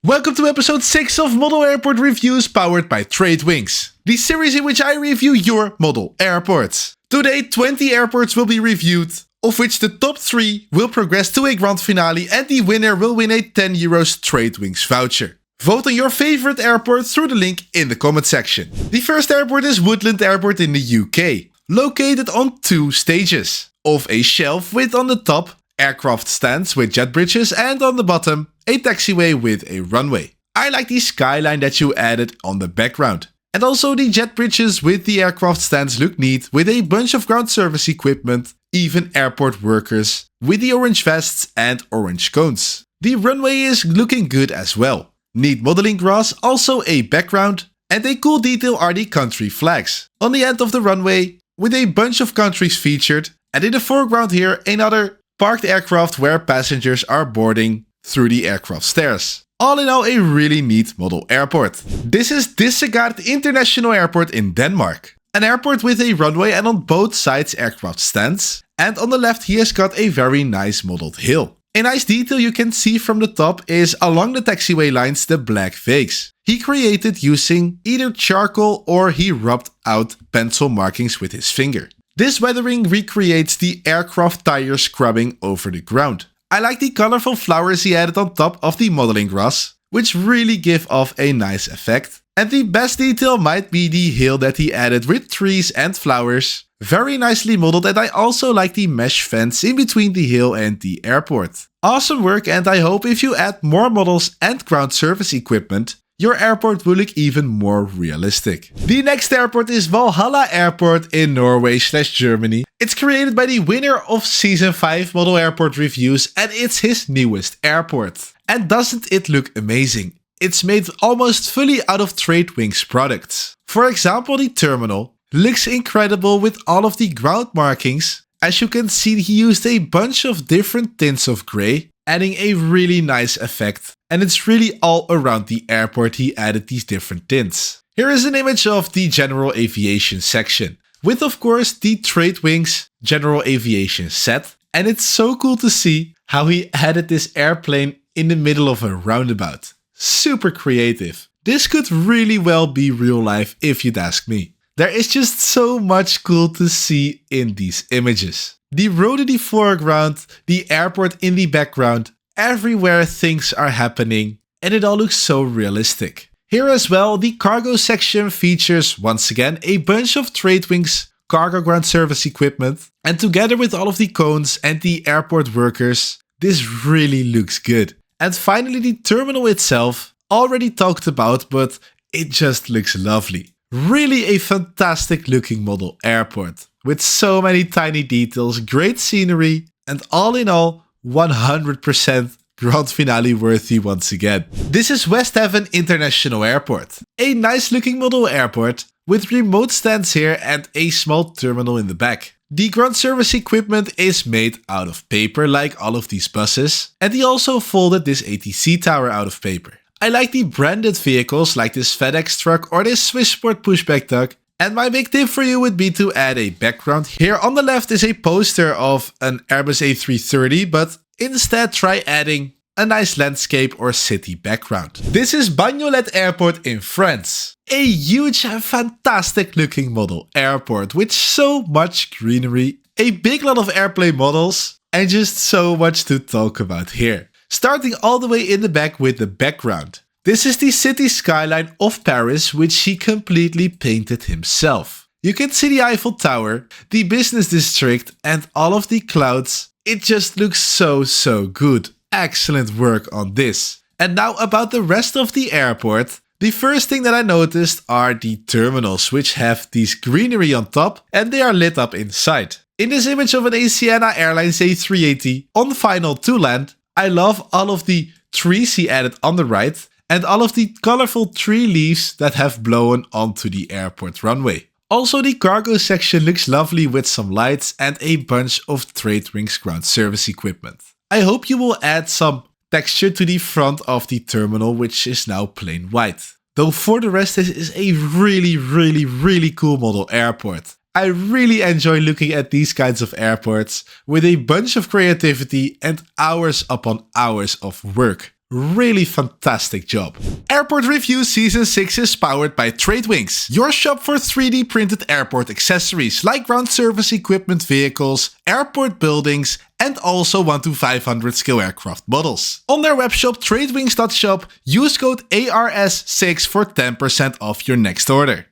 Welcome to episode 6 of Model Airport Reviews powered by TradeWings, the series in which I review your model airports. Today 20 airports will be reviewed, of which the top 3 will progress to a grand finale and the winner will win a €10 TradeWings voucher. Vote on your favorite airport through the link in the comment section. The first airport is Woodland Airport in the UK, located on 2 stages, of a shelf with on the top aircraft stands with jet bridges and on the bottom a taxiway with a runway. I like the skyline that you added on the background. And also the jet bridges with the aircraft stands look neat with a bunch of ground service equipment, even airport workers with the orange vests and orange cones. The runway is looking good as well. Neat modeling grass, also a background, and a cool detail are the country flags. On the end of the runway, with a bunch of countries featured, and in the foreground here another parked aircraft where passengers are boarding through the aircraft stairs. All in all, a really neat model airport. This is Dissagard International Airport in Denmark. An airport with a runway and on both sides aircraft stands. And on the left he has got a very nice modeled hill. A nice detail you can see from the top is along the taxiway lines the black fakes. He created using either charcoal or he rubbed out pencil markings with his finger. This weathering recreates the aircraft tire scrubbing over the ground. I like the colorful flowers he added on top of the modeling grass, which really give off a nice effect. And the best detail might be the hill that he added with trees and flowers. Very nicely modeled, and I also like the mesh fence in between the hill and the airport. Awesome work, and I hope if you add more models and ground service equipment, your airport will look even more realistic. The next airport is Valhalla Airport in Norway/Germany. It's created by the winner of Season 5 Model Airport Reviews and it's his newest airport. And doesn't it look amazing? It's made almost fully out of TradeWings products. For example, the terminal looks incredible with all of the ground markings. As you can see, he used a bunch of different tints of grey, adding a really nice effect. And it's really all around the airport he added these different tints. Here is an image of the general aviation section, with of course the TradeWings general aviation set. And it's so cool to see how he added this airplane in the middle of a roundabout. Super creative. This could really well be real life if you'd ask me. There is just so much cool to see in these images. The road in the foreground, the airport in the background, everywhere things are happening and it all looks so realistic. Here as well, the cargo section features once again a bunch of TradeWings cargo ground service equipment, and together with all of the cones and the airport workers, this really looks good. And finally the terminal itself, already talked about, but it just looks lovely. Really a fantastic looking model airport with so many tiny details, great scenery, and all in all 100% grand finale worthy once again. This is West Haven International Airport. A nice looking model airport with remote stands here and a small terminal in the back. The ground service equipment is made out of paper like all of these buses, and he also folded this ATC tower out of paper. I like the branded vehicles like this FedEx truck or this Swissport pushback truck. And my big tip for you would be to add a background. Here on the left is a poster of an Airbus A330, but instead try adding a nice landscape or city background. This is Bollet Airport in France. A huge and fantastic looking model airport with so much greenery, a big lot of airplane models, and just so much to talk about here. Starting all the way in the back with the background. This is the city skyline of Paris, which he completely painted himself. You can see the Eiffel Tower, the business district, and all of the clouds. It just looks so good. Excellent work on this. And now about the rest of the airport. The first thing that I noticed are the terminals, which have this greenery on top and they are lit up inside. In this image of an Asiana Airlines A380 on final to land, I love all of the trees he added on the right and all of the colorful tree leaves that have blown onto the airport runway. Also, the cargo section looks lovely with some lights and a bunch of TradeWings ground service equipment. I hope you will add some texture to the front of the terminal, which is now plain white. Though for the rest, this is a really cool model airport. I really enjoy looking at these kinds of airports with a bunch of creativity and hours upon hours of work. Really fantastic job. Airport Review Season 6 is powered by TradeWinks, your shop for 3D printed airport accessories like ground service equipment vehicles, airport buildings, and also 1 to 500 scale aircraft models. On their webshop tradewinks.shop, use code ARS6 for 10% off your next order.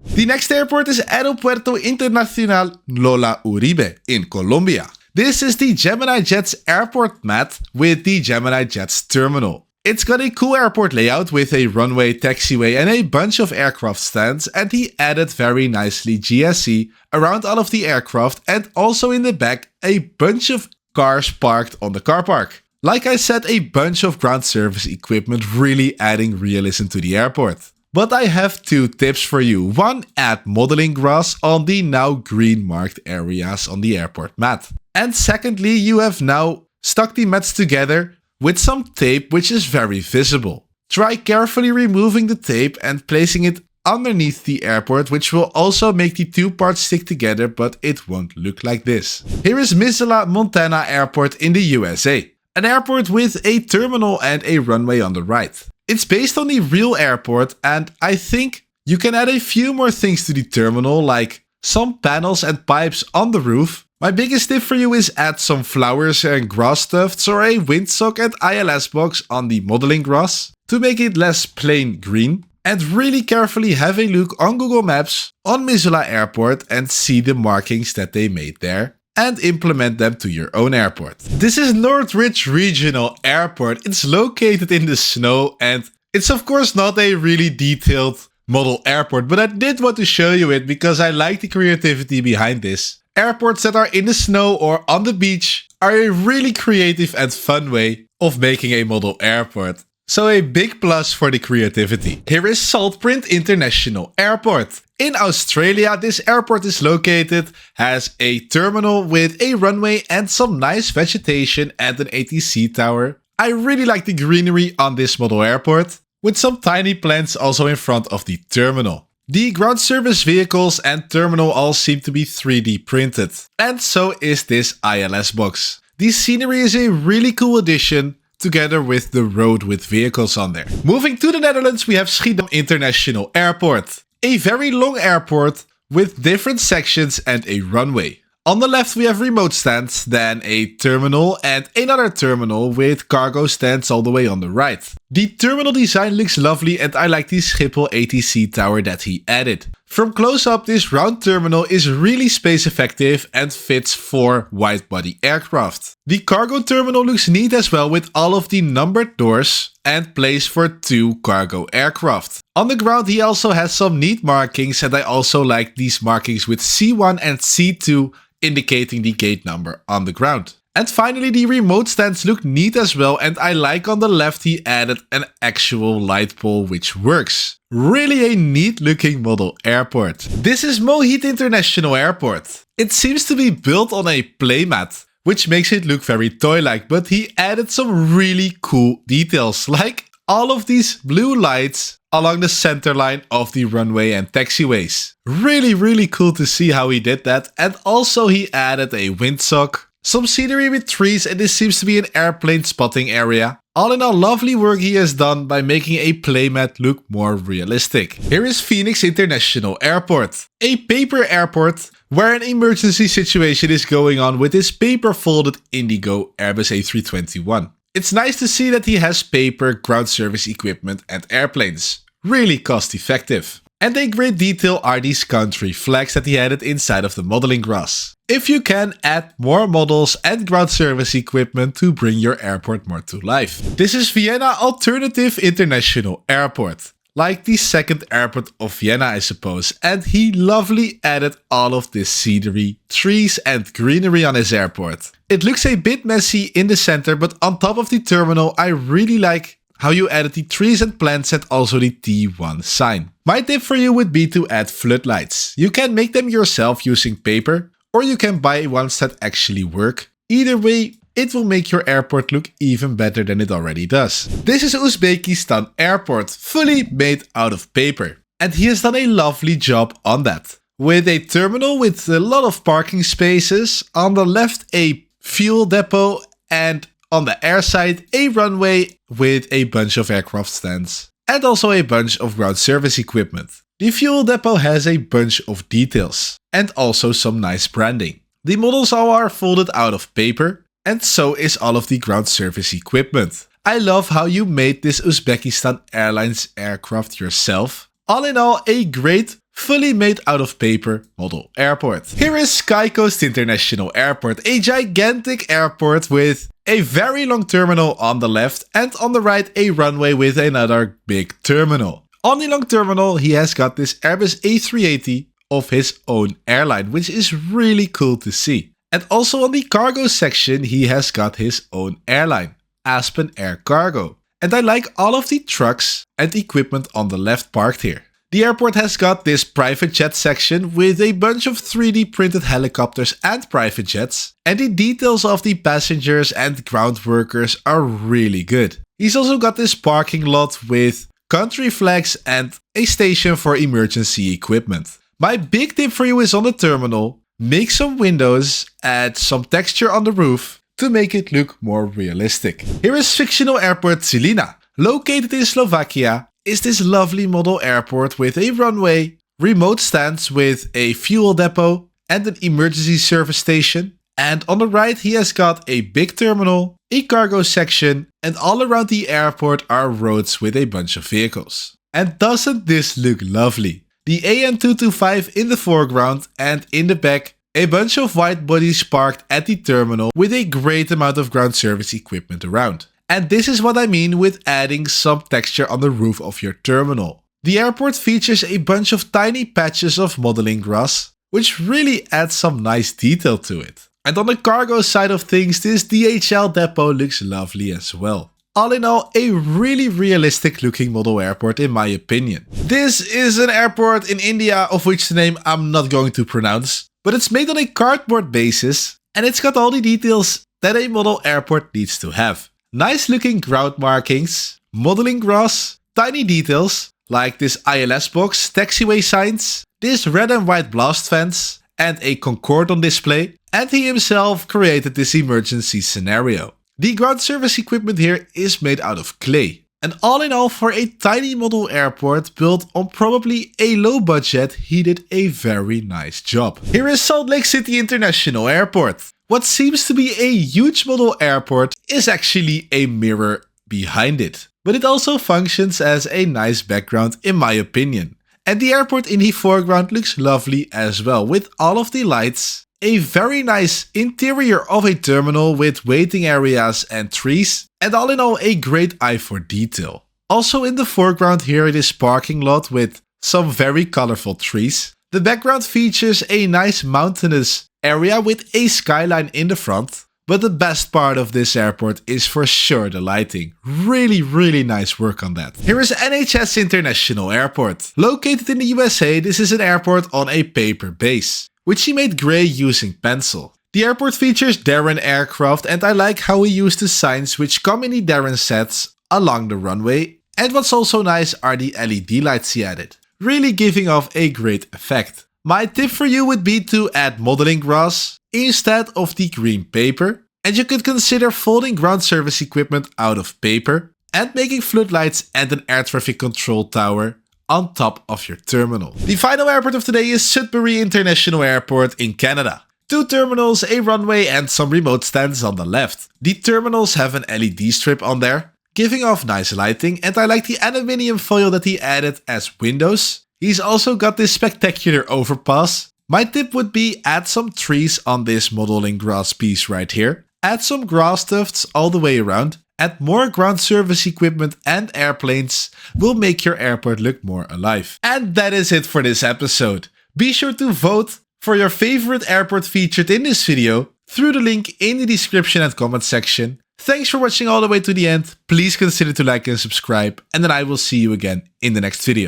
The next airport is Aeropuerto Internacional Lola Uribe in Colombia. This is the GeminiJets Airport mat with the GeminiJets terminal. It's got a cool airport layout with a runway, taxiway and a bunch of aircraft stands, and he added very nicely GSE around all of the aircraft and also in the back a bunch of cars parked on the car park. Like I said, a bunch of ground service equipment, really adding realism to the airport. But I have 2 tips for you. One, add modeling grass on the now green marked areas on the airport mat. And secondly, you have now stuck the mats together with some tape which is very visible. Try carefully removing the tape and placing it underneath the airport, which will also make the 2 parts stick together, but it won't look like this. Here is Missoula, Montana Airport in the USA. An airport with a terminal and a runway on the right. It's based on the real airport, and I think you can add a few more things to the terminal, like some panels and pipes on the roof. My biggest tip for you is add some flowers and grass tufts or a windsock and ILS box on the modeling grass to make it less plain green. And really carefully have a look on Google Maps on Missoula Airport and see the markings that they made there and implement them to your own airport. This is Northridge Regional Airport. It's located in the snow and it's of course not a really detailed model airport, but I did want to show you it because I like the creativity behind this. Airports that are in the snow or on the beach are a really creative and fun way of making a model airport. So a big plus for the creativity. Here is Saltprint International Airport. In Australia, this airport is located, has a terminal with a runway and some nice vegetation and an ATC tower. I really like the greenery on this model airport, with some tiny plants also in front of the terminal. The ground service vehicles and terminal all seem to be 3D printed, and so is this ILS box. The scenery is a really cool addition, together with the road with vehicles on there. Moving to the Netherlands, we have Schiedam International Airport. A very long airport with different sections and a runway. On the left we have remote stands, then a terminal and another terminal with cargo stands all the way on the right. The terminal design looks lovely and I like the Schiphol ATC tower that he added. From close up, this round terminal is really space effective and fits 4 wide-body aircraft. The cargo terminal looks neat as well with all of the numbered doors and place for 2 cargo aircraft. On the ground he also has some neat markings and I also like these markings with C1 and C2 indicating the gate number on the ground. And finally, the remote stands look neat as well, and I like on the left he added an actual light pole which works. Really a neat looking model airport. This is Moheit International Airport. It seems to be built on a playmat, which makes it look very toy-like, but he added some really cool details, like all of these blue lights along the center line of the runway and taxiways. Really cool to see how he did that, and also he added a windsock, some scenery with trees, and this seems to be an airplane spotting area. All in all, lovely work he has done by making a playmat look more realistic. Here is Phoenix International Airport, a paper airport where an emergency situation is going on with his paper folded Indigo Airbus A321. It's nice to see that he has paper, ground service equipment and airplanes. Really cost effective. And a great detail are these country flags that he added inside of the modeling grass. If you can, add more models and ground service equipment to bring your airport more to life. This is Vienna Alternative International Airport. Like the second airport of Vienna, I suppose. And he lovely added all of this scenery, trees and greenery on his airport. It looks a bit messy in the center, but on top of the terminal, I really like how you added the trees and plants and also the T1 sign. My tip for you would be to add floodlights. You can make them yourself using paper, or you can buy ones that actually work. Either way, it will make your airport look even better than it already does. This is Uzbekistan Airport, fully made out of paper. And he has done a lovely job on that. With a terminal with a lot of parking spaces, on the left a fuel depot, and On the air side, a runway with a bunch of aircraft stands and also a bunch of ground service equipment. The fuel depot has a bunch of details and also some nice branding. The models all are folded out of paper, and so is all of the ground service equipment. I love how you made this Uzbekistan Airlines aircraft yourself. All in all, a great, fully made out of paper model airport. Here is Sky Coast International Airport, a gigantic airport with a very long terminal on the left and on the right a runway with another big terminal. On the long terminal he has got this Airbus A380 of his own airline, which is really cool to see. And also on the cargo section he has got his own airline, Aspen Air Cargo. And I like all of the trucks and equipment on the left parked here. The airport has got this private jet section with a bunch of 3D printed helicopters and private jets, and the details of the passengers and ground workers are really good. He's also got this parking lot with country flags and a station for emergency equipment. My big tip for you is on the terminal, make some windows, add some texture on the roof to make it look more realistic. Here is fictional airport Selena, located in Slovakia. Is this lovely model airport with a runway, remote stands with a fuel depot and an emergency service station. And on the right he has got a big terminal, a cargo section, and all around the airport are roads with a bunch of vehicles. And doesn't this look lovely? The AN225 in the foreground and in the back a bunch of wide bodies parked at the terminal with a great amount of ground service equipment around. And this is what I mean with adding some texture on the roof of your terminal. The airport features a bunch of tiny patches of modeling grass, which really adds some nice detail to it. And on the cargo side of things, this DHL depot looks lovely as well. All in all, a really realistic looking model airport in my opinion. This is an airport in India of which the name I'm not going to pronounce, but it's made on a cardboard basis and it's got all the details that a model airport needs to have. Nice looking ground markings, modeling grass, tiny details like this ILS box, taxiway signs, this red and white blast fence, and a Concorde on display. And he himself created this emergency scenario. The ground service equipment here is made out of clay. And all in all, for a tiny model airport built on probably a low budget, he did a very nice job. Here is Salt Lake City International Airport. What seems to be a huge model airport is actually a mirror behind it. But it also functions as a nice background in my opinion. And the airport in the foreground looks lovely as well with all of the lights. A very nice interior of a terminal with waiting areas and trees. And all in all a great eye for detail. Also in the foreground here it is parking lot with some very colorful trees. The background features a nice mountainous area with a skyline in the front. But the best part of this airport is for sure the lighting. Really nice work on that. Here is NHS International Airport. Located in the USA, this is an airport on a paper base, which he made grey using pencil. The airport features Darren aircraft and I like how he used the signs which come in the Darren sets along the runway. And what's also nice are the LED lights he added, really giving off a great effect. My tip for you would be to add modeling grass instead of the green paper, and you could consider folding ground service equipment out of paper and making floodlights and an air traffic control tower on top of your terminal. The final airport of today is Sbury International Airport in Canada. 2 terminals, a runway and some remote stands on the left. The terminals have an LED strip on there, giving off nice lighting, and I like the aluminium foil that he added as windows. He's also got this spectacular overpass. My tip would be add some trees on this modeling grass piece right here. Add some grass tufts all the way around. Add more ground service equipment and airplanes will make your airport look more alive. And that is it for this episode. Be sure to vote for your favorite airport featured in this video through the link in the description and comment section. Thanks for watching all the way to the end. Please consider to like and subscribe, and then I will see you again in the next video.